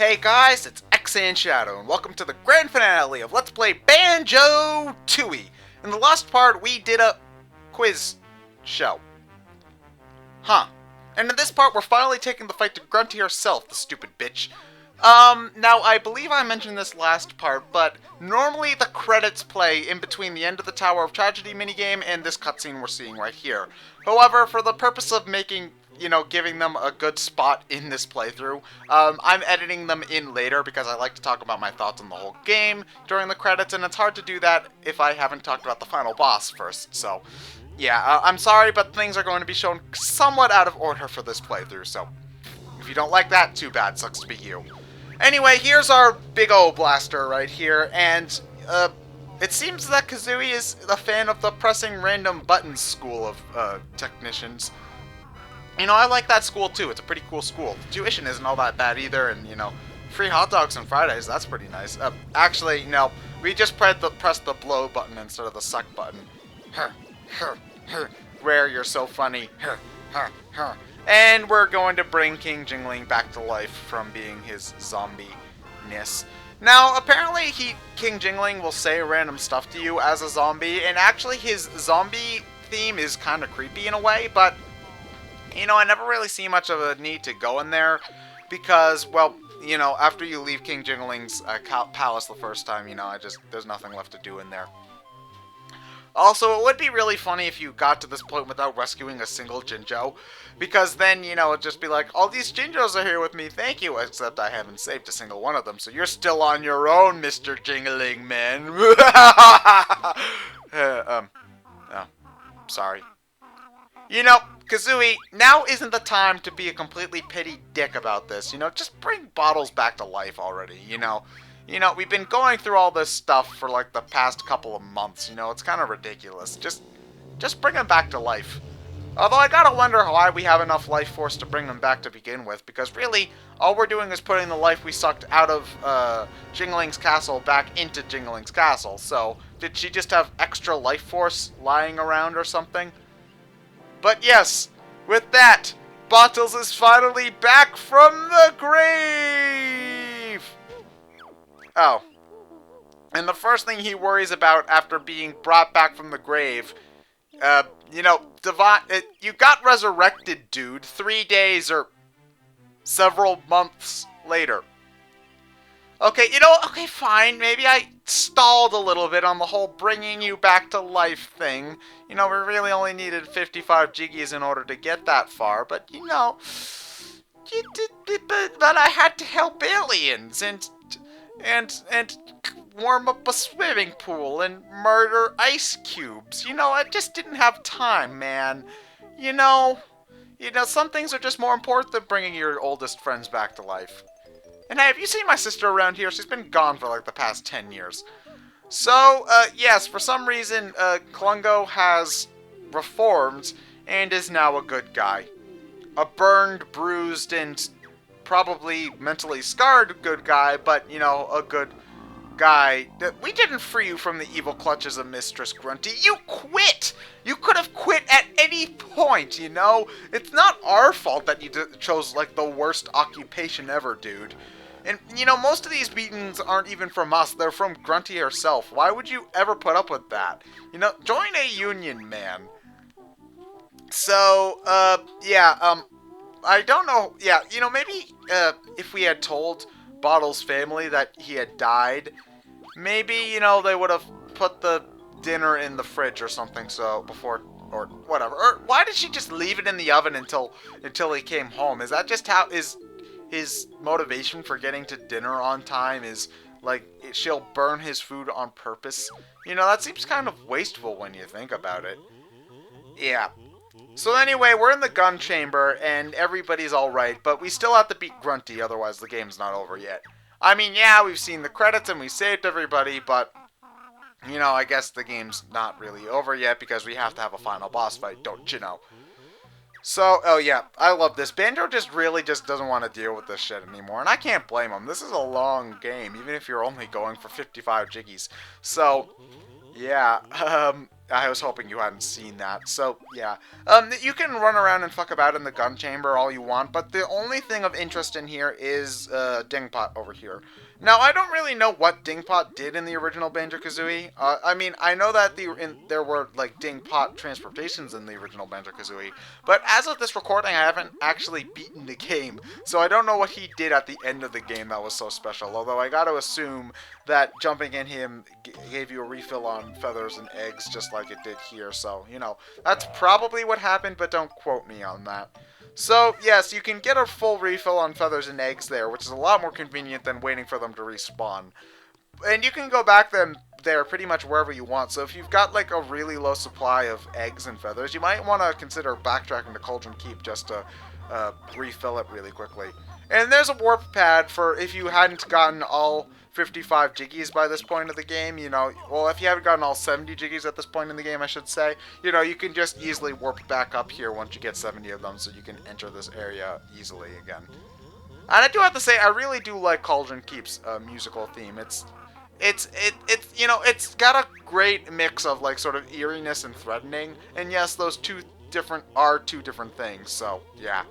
Hey guys, it's ExandShadow, and welcome to the grand finale of Let's Play Banjo-Tooie. In the last part, we did a quiz show. And in this part, we're finally taking the fight to Grunty herself, the stupid bitch. Now, I believe I mentioned this last part, but normally the credits play in between the end of the Tower of Tragedy minigame and this cutscene we're seeing right here. However, for the purpose of making, giving them a good spot in this playthrough, I'm editing them in later because I like to talk about my thoughts on the whole game during the credits, and it's hard to do that if I haven't talked about the final boss first, so... yeah, I'm sorry, but things are going to be shown somewhat out of order for this playthrough, so... if you don't like that, too bad, sucks to be you. Anyway, here's our big ol' blaster right here, and, it seems that Kazooie is a fan of the pressing random buttons school of, technicians. I like that school too, it's a pretty cool school. The tuition isn't all that bad either, and, free hot dogs on Fridays, that's pretty nice. Actually, no, we just press the blow button instead of the suck button. Where you're so funny. And we're going to bring King Jingling back to life from being his zombie-ness. Now, apparently King Jingling will say random stuff to you as a zombie, and actually his zombie theme is kind of creepy in a way, but, I never really see much of a need to go in there, because, well, after you leave King Jingling's palace the first time, there's nothing left to do in there. Also, it would be really funny if you got to this point without rescuing a single Jinjo, because then, it'd just be like, all these Jinjos are here with me, thank you, except I haven't saved a single one of them, so you're still on your own, Mr. Jingling Man. Sorry. Kazooie, now isn't the time to be a completely petty dick about this, just bring Bottles back to life already, we've been going through all this stuff for, like, the past couple of months, it's kind of ridiculous. Just bring him back to life. Although I gotta wonder why we have enough life force to bring him back to begin with, because really, all we're doing is putting the life we sucked out of, Jingling's castle back into Jingling's castle, so did she just have extra life force lying around or something? But yes, with that, Bottles is finally back from the grave! Oh. And the first thing he worries about after being brought back from the grave, you got resurrected, dude, 3 days or several months later. Okay, okay, fine, maybe I stalled a little bit on the whole bringing you back to life thing. We really only needed 55 jiggies in order to get that far, but, but I had to help aliens, and warm up a swimming pool and murder ice cubes. I just didn't have time, man. Some things are just more important than bringing your oldest friends back to life. And hey, have you seen my sister around here? She's been gone for like the past 10 years. So, yes, for some reason, Klungo has reformed and is now a good guy. A burned, bruised, and probably mentally scarred good guy, but, a good guy. We didn't free you from the evil clutches of Mistress Grunty. You quit! You could have quit at any point, It's not our fault that you chose, like, the worst occupation ever, dude. And, most of these beatings aren't even from us. They're from Grunty herself. Why would you ever put up with that? Join a union, man. So, yeah, I don't know. Yeah, maybe if we had told Bottle's family that he had died, maybe, they would have put the dinner in the fridge or something, so before, or whatever. Or why did she just leave it in the oven until he came home? Is that just how his motivation for getting to dinner on time is, like, she'll burn his food on purpose? That seems kind of wasteful when you think about it. Yeah. So anyway, we're in the gun chamber, and everybody's alright, but we still have to beat Grunty, otherwise the game's not over yet. I mean, yeah, we've seen the credits and we saved everybody, but, I guess the game's not really over yet because we have to have a final boss fight, don't you know? So, oh yeah, I love this. Banjo really doesn't want to deal with this shit anymore, and I can't blame him. This is a long game, even if you're only going for 55 jiggies. So, yeah, I was hoping you hadn't seen that. So, yeah. You can run around and fuck about in the gun chamber all you want, but the only thing of interest in here is Dingpot over here. Now, I don't really know what Dingpot did in the original Banjo-Kazooie. I mean, I know that there were, like, Dingpot transportations in the original Banjo-Kazooie, but as of this recording, I haven't actually beaten the game, so I don't know what he did at the end of the game that was so special, although I gotta assume that jumping in him gave you a refill on feathers and eggs just like it did here, so, you know, that's probably what happened, but don't quote me on that. So, yes, you can get a full refill on feathers and eggs there, which is a lot more convenient than waiting for them to respawn. And you can go back there pretty much wherever you want, so if you've got like a really low supply of eggs and feathers, you might want to consider backtracking to Cauldron Keep just to refill it really quickly. And there's a warp pad for if you hadn't gotten all 55 Jiggies by this point of the game, you know, well, if you haven't gotten all 70 Jiggies at this point in the game, I should say, you know, you can just easily warp back up here once you get 70 of them, so you can enter this area easily again. And I do have to say, I really do like Cauldron Keep's musical theme. It's you know, it's got a great mix of, like, sort of eeriness and threatening, and yes, those two different things, so, yeah.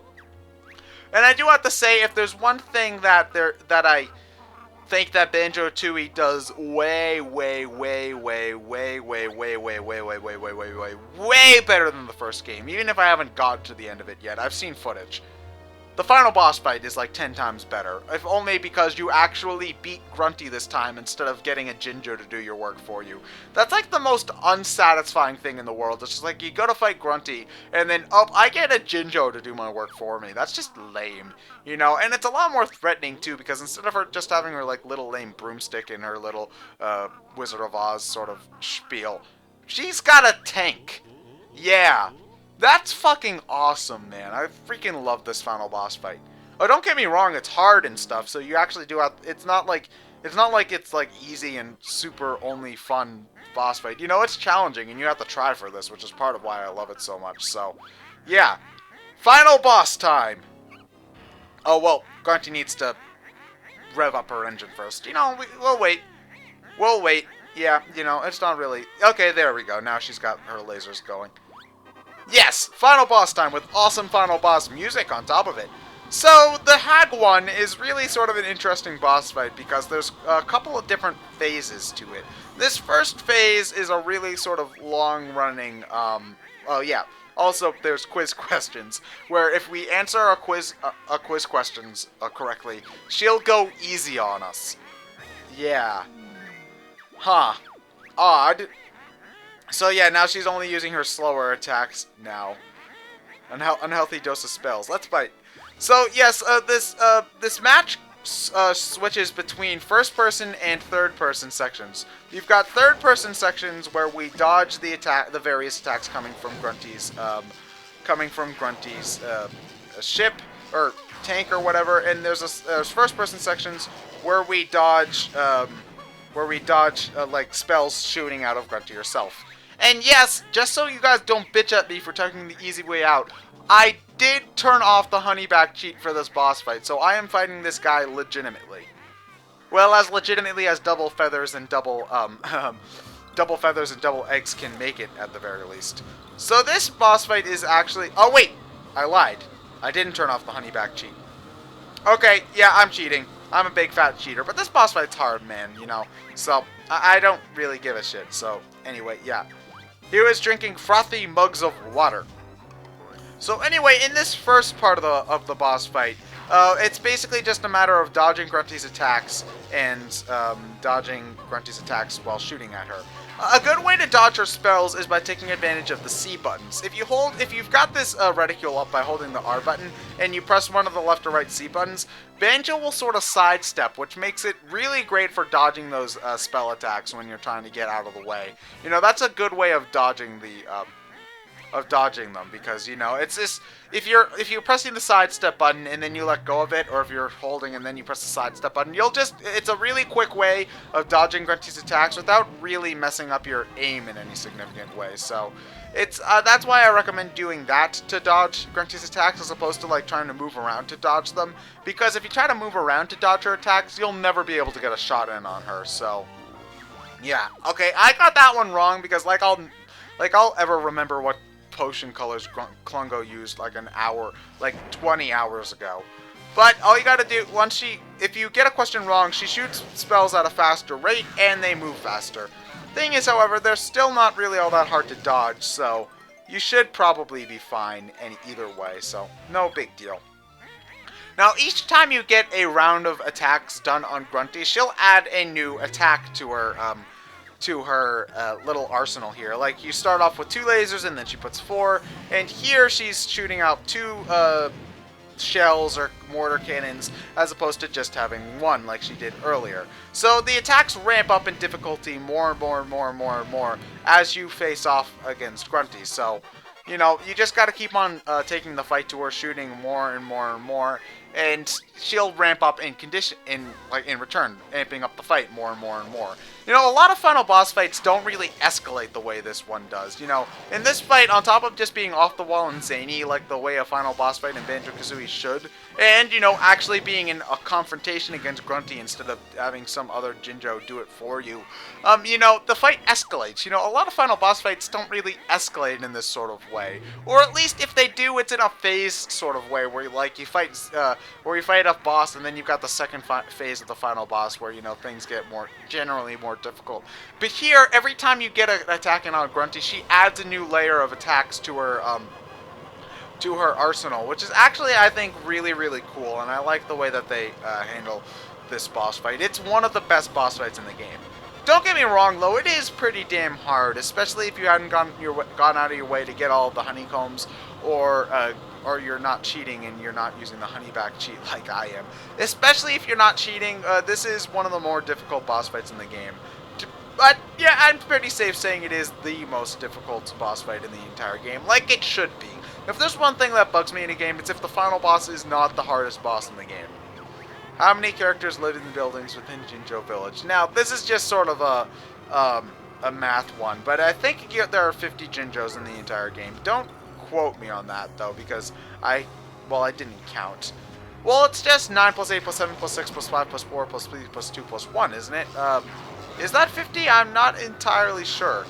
And I do have to say, if there's one thing that I think that Banjo-Tooie does way better than the first game, even if I haven't gotten to the end of it yet. I've seen footage. The final boss fight is like 10 times better, if only because you actually beat Grunty this time instead of getting a Jinjo to do your work for you. That's like the most unsatisfying thing in the world. It's just like you go to fight Grunty, and then, oh, I get a Jinjo to do my work for me. That's just lame, you know? And it's a lot more threatening, too, because instead of her just having her, like, little lame broomstick and her little Wizard of Oz sort of spiel, she's got a tank. Yeah. That's fucking awesome, man. I freaking love this final boss fight. Oh, don't get me wrong, it's hard and stuff, so you actually do have, it's not like it's like easy and super only fun boss fight. You know, it's challenging and you have to try for this, which is part of why I love it so much. So, yeah. Final boss time. Oh, well, Grunty needs to rev up her engine first. You know, we'll wait. We'll wait. Yeah, you know, it's not really... Okay, there we go. Now she's got her lasers going. Yes! Final boss time with awesome final boss music on top of it. So, the Hag one is really sort of an interesting boss fight because there's a couple of different phases to it. This first phase is a really sort of long-running, oh yeah. Also, there's quiz questions, where if we answer a quiz questions correctly, she'll go easy on us. Yeah. Huh. Odd. So yeah, now she's only using her slower attacks now. Unhealthy dose of spells. Let's bite. So yes, this match switches between first-person and third-person sections. You've got third-person sections where we dodge the various attacks coming from Grunty's ship or tank or whatever, and there's first-person sections where we dodge like spells shooting out of Grunty herself. And yes, just so you guys don't bitch at me for taking the easy way out, I did turn off the honeyback cheat for this boss fight, so I am fighting this guy legitimately. Well, as legitimately as double feathers and double eggs can make it at the very least. So this boss fight is actually... Oh wait, I lied. I didn't turn off the honeyback cheat. Okay, yeah, I'm cheating. I'm a big fat cheater, but this boss fight's hard, man, you know. So I don't really give a shit. So anyway, yeah. He was drinking frothy mugs of water. So anyway, in this first part of the boss fight, it's basically just a matter of dodging Grunty's attacks and dodging Grunty's attacks while shooting at her. A good way to dodge her spells is by taking advantage of the C buttons. If you've got this reticule up by holding the R button and you press one of the left or right C buttons, Banjo will sort of sidestep, which makes it really great for dodging those spell attacks when you're trying to get out of the way. You know, that's a good way of dodging them, because, you know, it's just, if you're pressing the sidestep button and then you let go of it, or if you're holding and then you press the sidestep button, it's a really quick way of dodging Grunty's attacks without really messing up your aim in any significant way. So that's why I recommend doing that to dodge Grunty's attacks as opposed to like trying to move around to dodge them, because if you try to move around to dodge her attacks, you'll never be able to get a shot in on her. So yeah, okay, I got that one wrong because like like, I'll ever remember what potion colors Klungo used like 20 hours ago. But all you gotta do, if you get a question wrong, she shoots spells at a faster rate, and they move faster. Thing is, however, they're still not really all that hard to dodge, so you should probably be fine either way, so no big deal. Now, each time you get a round of attacks done on Grunty, she'll add a new attack to her little arsenal here. Like, you start off with 2 lasers, and then she puts 4, and here she's shooting out 2 shells or mortar cannons as opposed to just having 1 like she did earlier. So the attacks ramp up in difficulty more and more as you face off against Grunty. So, you know, you just got to keep on taking the fight to her, shooting more and more, and she'll ramp up in return, amping up the fight more and more. You know, a lot of final boss fights don't really escalate the way this one does. You know, in this fight, on top of just being off the wall and zany like the way a final boss fight in Banjo-Kazooie should, and, you know, actually being in a confrontation against Grunty instead of having some other Jinjo do it for you, you know, the fight escalates. You know, a lot of final boss fights don't really escalate in this sort of way. Or at least if they do, it's in a phase sort of way where you fight a boss, and then you've got the second phase of the final boss where, you know, things get generally more difficult. But here, every time you get an attack in on Grunty, she adds a new layer of attacks to her arsenal, which is actually, I think, really cool, and I like the way that they handle this boss fight. It's one of the best boss fights in the game. Don't get me wrong, though, it is pretty damn hard, especially if you hadn't gone out of your way to get all of the honeycombs, or you're not cheating and you're not using the honeyback cheat like I am. Especially if you're not cheating, this is one of the more difficult boss fights in the game. But, yeah, I'm pretty safe saying it is the most difficult boss fight in the entire game, like it should be. If there's one thing that bugs me in a game, it's if the final boss is not the hardest boss in the game. How many characters live in the buildings within Jinjo Village? Now, this is just sort of a math one, but I think there are 50 Jinjos in the entire game. Don't quote me on that, though, because I didn't count. Well, it's just 9 plus 8 plus 7 plus 6 plus 5 plus 4 plus 3 plus 2 plus 1, isn't it? Is that 50? I'm not entirely sure.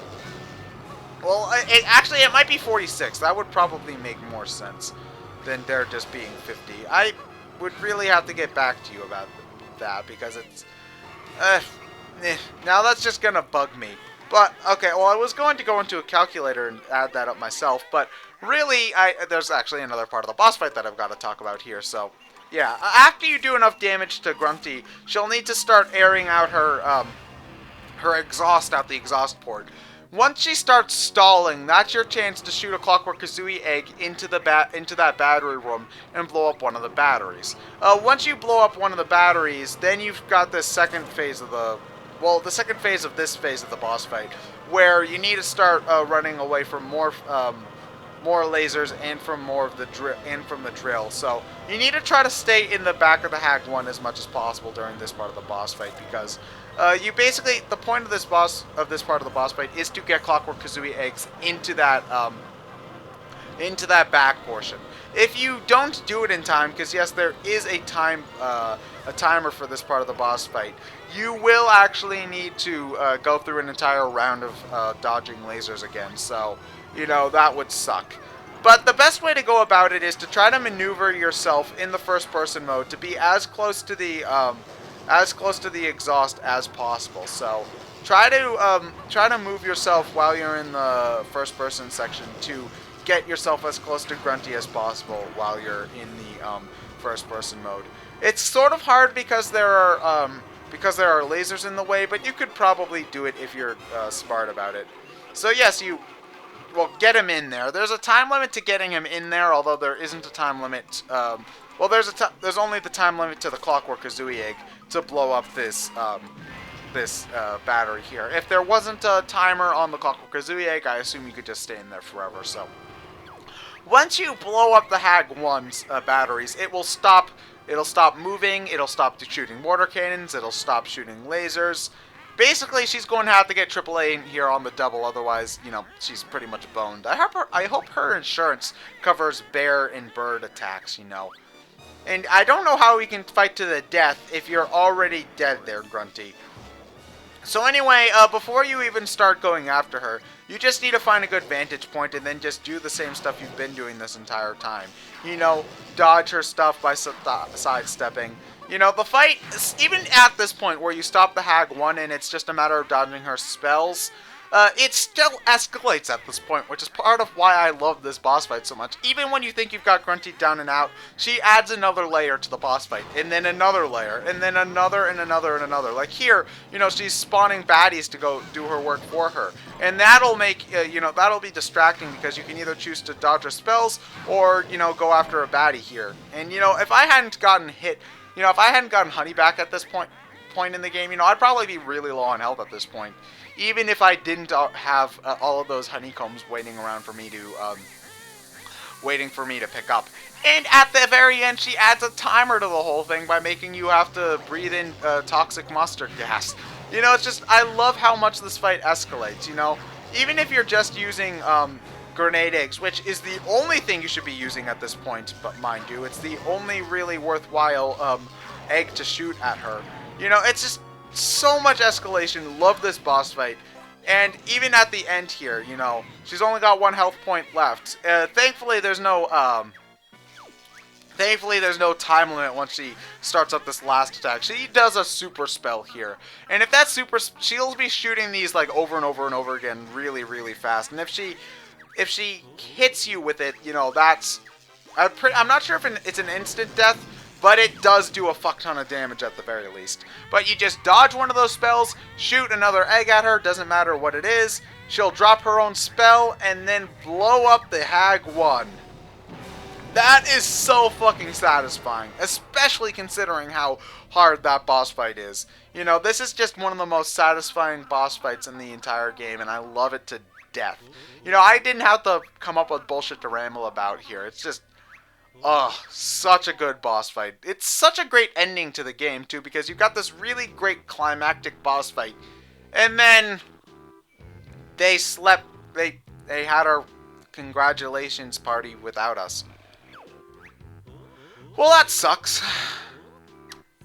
Well, actually, it might be 46. That would probably make more sense than there just being 50. I would really have to get back to you about that, because it's... now that's just gonna bug me. But, okay, well, I was going to go into a calculator and add that up myself, but really, there's actually another part of the boss fight that I've got to talk about here, so... Yeah, after you do enough damage to Grunty, she'll need to start airing out her exhaust out the exhaust port. Once she starts stalling, that's your chance to shoot a Clockwork Kazooie egg into that battery room and blow up one of the batteries. Once you blow up one of the batteries, then you've got the second phase of the second phase of this phase of the boss fight, where you need to start running away from more lasers and from the drill. So you need to try to stay in the back of the Hag 1 as much as possible during this part of the boss fight, because the point of this part of the boss fight is to get Clockwork Kazooie eggs into that back portion. If you don't do it in time, because yes, there is a timer for this part of the boss fight, you will actually need to go through an entire round of dodging lasers again. So, you know, that would suck. But the best way to go about it is to try to maneuver yourself in the first-person mode to be as close to the exhaust as possible. So try to move yourself while you're in the first-person section to get yourself as close to Grunty as possible while you're in the first-person mode. It's sort of hard because there are lasers in the way, but you could probably do it if you're smart about it. So yes, get him in there. There's a time limit to getting him in there, although there isn't a time limit. There's only the time limit to the Clockwork Kazooie egg to blow up this battery here. If there wasn't a timer on the Clockwork Kazooie egg, I assume you could just stay in there forever. So once you blow up the Hag 1's batteries, it will stop. It'll stop moving. It'll stop shooting mortar cannons. It'll stop shooting lasers. Basically, she's going to have to get AAA in here on the double, otherwise, you know, she's pretty much boned. I hope her insurance covers bear and bird attacks, you know. And I don't know how we can fight to the death if you're already dead there, Grunty. So anyway, before you even start going after her, you just need to find a good vantage point and then just do the same stuff you've been doing this entire time. You know, dodge her stuff by sidestepping. You know, the fight, even at this point where you stop the Hag 1 and it's just a matter of dodging her spells, it still escalates at this point, which is part of why I love this boss fight so much. Even when you think you've got Grunty down and out, she adds another layer to the boss fight, and then another layer, and then another, and another, and another. Like here, you know, she's spawning baddies to go do her work for her. And that'll make, you know, that'll be distracting because you can either choose to dodge her spells or, you know, go after a baddie here. And, you know, if I hadn't gotten hit, you know, if I hadn't gotten Honey back at this point in the game, you know, I'd probably be really low on health at this point. Even if I didn't have all of those honeycombs waiting around for me to, pick up. And at the very end, she adds a timer to the whole thing by making you have to breathe in toxic mustard gas. You know, it's just, I love how much this fight escalates, you know. Even if you're just using grenade eggs, which is the only thing you should be using at this point, but mind you, it's the only really worthwhile egg to shoot at her. You know, it's just so much escalation. Love this boss fight. And even at the end here, you know, she's only got 1 health point left. Thankfully, there's no time limit once she starts up this last attack. She does a super spell here. And if that super, she'll be shooting these like over and over and over again really, really fast. And if she hits you with it, you know, that's, I'm not sure if it's an instant death, but it does do a fuck ton of damage at the very least. But you just dodge one of those spells, shoot another egg at her, doesn't matter what it is. She'll drop her own spell, and then blow up the Hag 1. That is so fucking satisfying, especially considering how hard that boss fight is. You know, this is just one of the most satisfying boss fights in the entire game, and I love it to death. You know, I didn't have to come up with bullshit to ramble about here. It's just, oh, such a good boss fight. It's such a great ending to the game, too, because you've got this really great climactic boss fight. And then they had our congratulations party without us. Well, that sucks.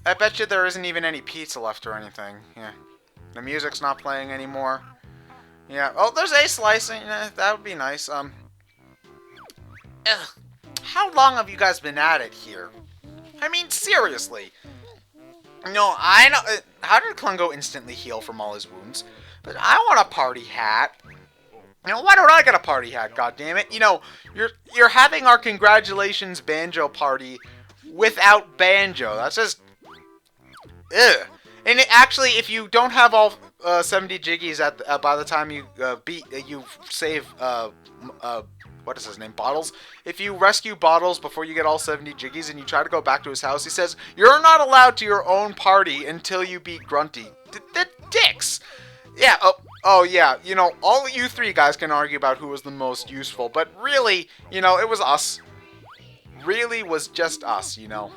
I bet you there isn't even any pizza left or anything. Yeah. The music's not playing anymore. Yeah. Oh, there's a slicing. That would be nice. How long have you guys been at it here? I mean, seriously. No, I know. How did Klungo instantly heal from all his wounds? But I want a party hat. You know, why don't I get a party hat? God damn it! You know, you're having our congratulations Banjo party without Banjo. That's just, ugh. And actually, if you don't have all 70 jiggies by the time you save what is his name? Bottles. If you rescue Bottles before you get all 70 jiggies and you try to go back to his house, he says, you're not allowed to your own party until you beat Grunty. The dicks! Yeah, oh yeah, you know, all you three guys can argue about who was the most useful, but really, you know, it was us. Really was just us, you know.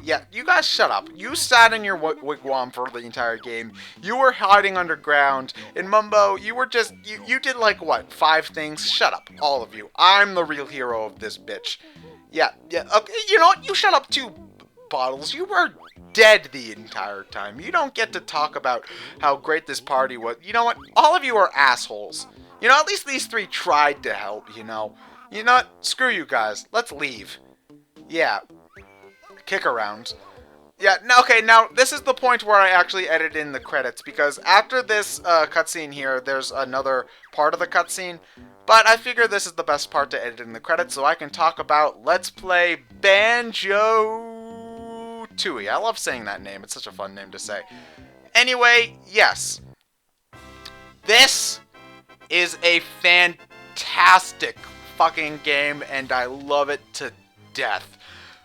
Yeah, you guys shut up. You sat in your wigwam for the entire game. You were hiding underground. And Mumbo, you were just, you did like, what, 5 things? Shut up, all of you. I'm the real hero of this bitch. Yeah, okay, you know what? You shut up too, Bottles. You were dead the entire time. You don't get to talk about how great this party was. You know what? All of you are assholes. You know, at least these 3 tried to help, you know. You know what? Screw you guys. Let's leave. Yeah. Kick around. Yeah, okay, now this is the point where I actually edit in the credits, because after this cutscene here, there's another part of the cutscene, but I figure this is the best part to edit in the credits, so I can talk about Let's Play Banjo-Tooie. I love saying that name, it's such a fun name to say. Anyway, yes. This is a fantastic fucking game, and I love it to death.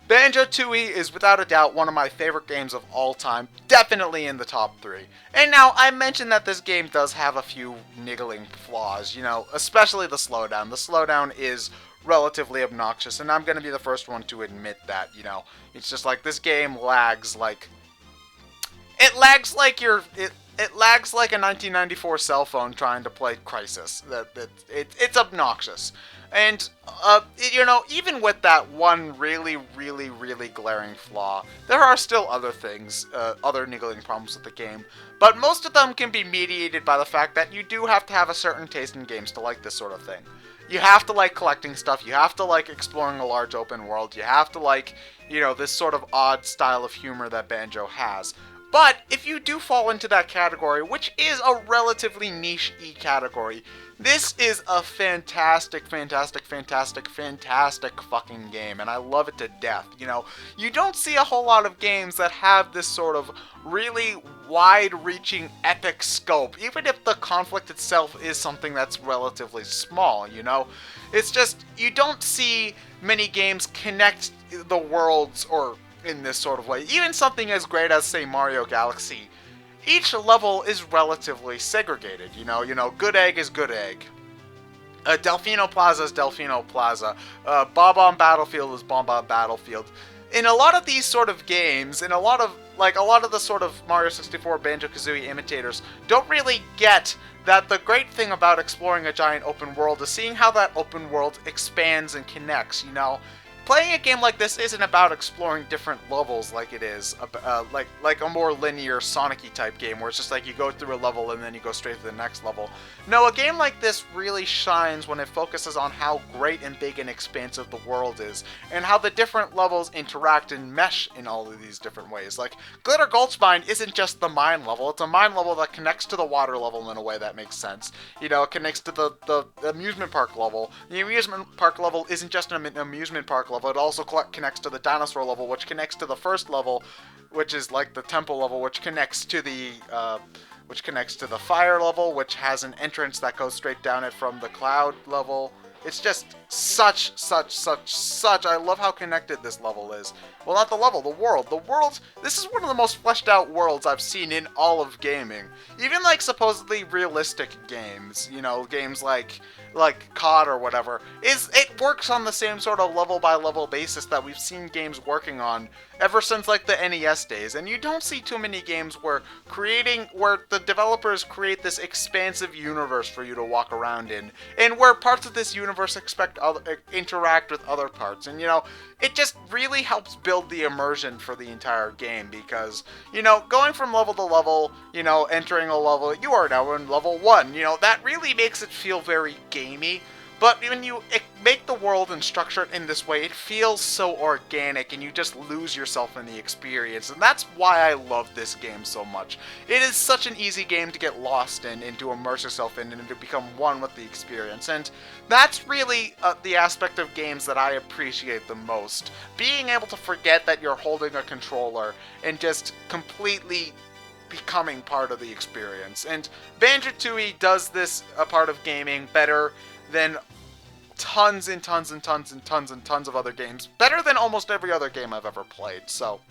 Banjo-Tooie is without a doubt one of my favorite games of all time, definitely in the top 3. And now, I mentioned that this game does have a few niggling flaws, you know, especially the slowdown. The slowdown is relatively obnoxious, and I'm going to be the first one to admit that, you know. It's just like, this game lags like... It lags like a 1994 cell phone trying to play Crisis. It's obnoxious. And, even with that one really, really, really glaring flaw, there are still other things, other niggling problems with the game. But most of them can be mediated by the fact that you do have to have a certain taste in games to like this sort of thing. You have to like collecting stuff, you have to like exploring a large open world, you have to like, this sort of odd style of humor that Banjo has. But if you do fall into that category, which is a relatively niche-y category, this is a fantastic, fantastic, fantastic, fantastic fucking game, and I love it to death. You don't see a whole lot of games that have this sort of really wide-reaching epic scope, even if the conflict itself is something that's relatively small, It's just, you don't see many games connect the worlds or in this sort of way. Even something as great as, say, Mario Galaxy, each level is relatively segregated, good egg is good egg. Delfino Plaza is Delfino Plaza. Bob-omb Battlefield is Bob-omb Battlefield. In a lot of these sort of games, in a lot of the sort of Mario 64 Banjo-Kazooie imitators don't really get that the great thing about exploring a giant open world is seeing how that open world expands and connects, Playing a game like this isn't about exploring different levels like it is, like a more linear Sonic-y type game where it's just like you go through a level and then you go straight to the next level. No, a game like this really shines when it focuses on how great and big and expansive the world is, and how the different levels interact and mesh in all of these different ways. Like, Glitter Gulch Mine isn't just the mine level, it's a mine level that connects to the water level in a way that makes sense. It connects to the amusement park level. The amusement park level isn't just an amusement park level, it also connects to the dinosaur level, which connects to the first level, which is like the temple level, which connects to the fire level, which has an entrance that goes straight down it from the cloud level. It's just such, I love how connected this level is. Well, not the level, the world. The world, this is one of the most fleshed out worlds I've seen in all of gaming. Even like supposedly realistic games, games like COD or whatever, it works on the same sort of level by level basis that we've seen games working on ever since like the NES days. And you don't see too many games where the developers create this expansive universe for you to walk around in, and where parts of this universe interact with other parts. And it just really helps build the immersion for the entire game because, going from level to level, entering a level, you are now in level 1, that really makes it feel very gamey. But when you make the world and structure it in this way, it feels so organic and you just lose yourself in the experience. And that's why I love this game so much. It is such an easy game to get lost in and to immerse yourself in and to become one with the experience. And that's really the aspect of games that I appreciate the most. Being able to forget that you're holding a controller and just completely becoming part of the experience. And Banjo-Tooie does this part of gaming better than tons and tons and tons and tons and tons of other games. Better than almost every other game I've ever played. So,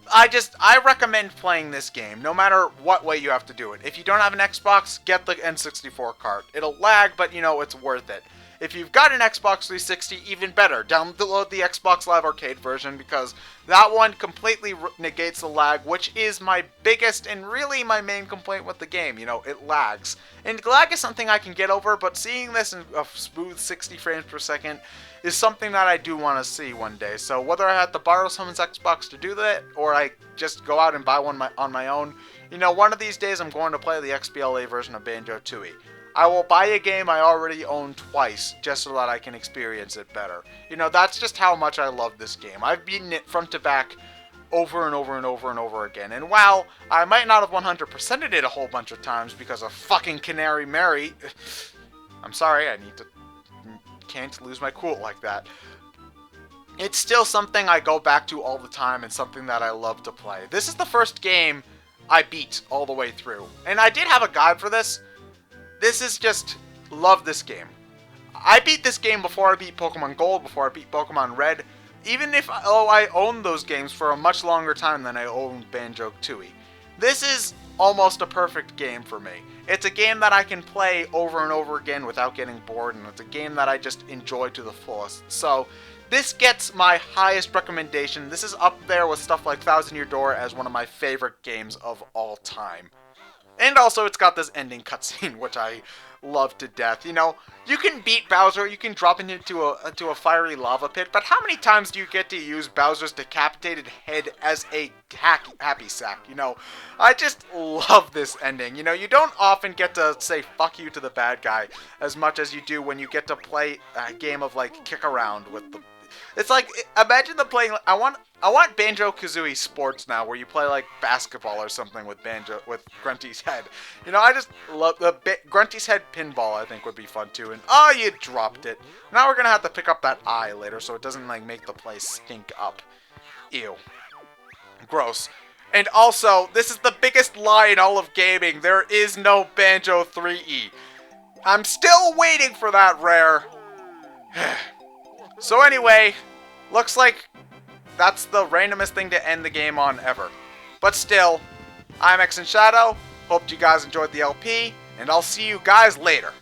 I recommend playing this game, no matter what way you have to do it. If you don't have an Xbox, get the N64 cart. It'll lag, but it's worth it. If you've got an Xbox 360, even better. Download the Xbox Live Arcade version because that one completely negates the lag, which is my biggest and really my main complaint with the game. It lags. And lag is something I can get over, but seeing this in a smooth 60 frames per second is something that I do want to see one day. So whether I have to borrow someone's Xbox to do that, or I just go out and buy one on my own, one of these days I'm going to play the XBLA version of Banjo-Tooie. I will buy a game I already own twice, just so that I can experience it better. That's just how much I love this game. I've beaten it front to back over and over and over and over again. And while I might not have 100%ed it a whole bunch of times because of fucking Canary Mary, I'm sorry, can't lose my cool like that. It's still something I go back to all the time and something that I love to play. This is the first game I beat all the way through. And I did have a guide for this. This is just, love this game. I beat this game before I beat Pokemon Gold, before I beat Pokemon Red, even if I owned those games for a much longer time than I owned Banjo-Tooie. This is almost a perfect game for me. It's a game that I can play over and over again without getting bored, and it's a game that I just enjoy to the fullest. So, this gets my highest recommendation. This is up there with stuff like Thousand Year Door as one of my favorite games of all time. And also, it's got this ending cutscene, which I love to death. You know, you can beat Bowser, you can drop him into a fiery lava pit, but how many times do you get to use Bowser's decapitated head as a happy sack? You know, I just love this ending. You know, you don't often get to say fuck you to the bad guy as much as you do when you get to play a game of, like, kick around with the... It's like, imagine them playing... I want Banjo-Kazooie Sports now, where you play, like, basketball or something with Grunty's head. You know, I just love Grunty's head pinball, I think, would be fun, too. And, oh, you dropped it. Now we're gonna have to pick up that eye later so it doesn't, like, make the place stink up. Ew. Gross. And also, this is the biggest lie in all of gaming. There is no Banjo 3E. I'm still waiting for that rare. So anyway, looks like that's the randomest thing to end the game on ever. But still, I'm ExandShadow. Hope you guys enjoyed the LP, and I'll see you guys later.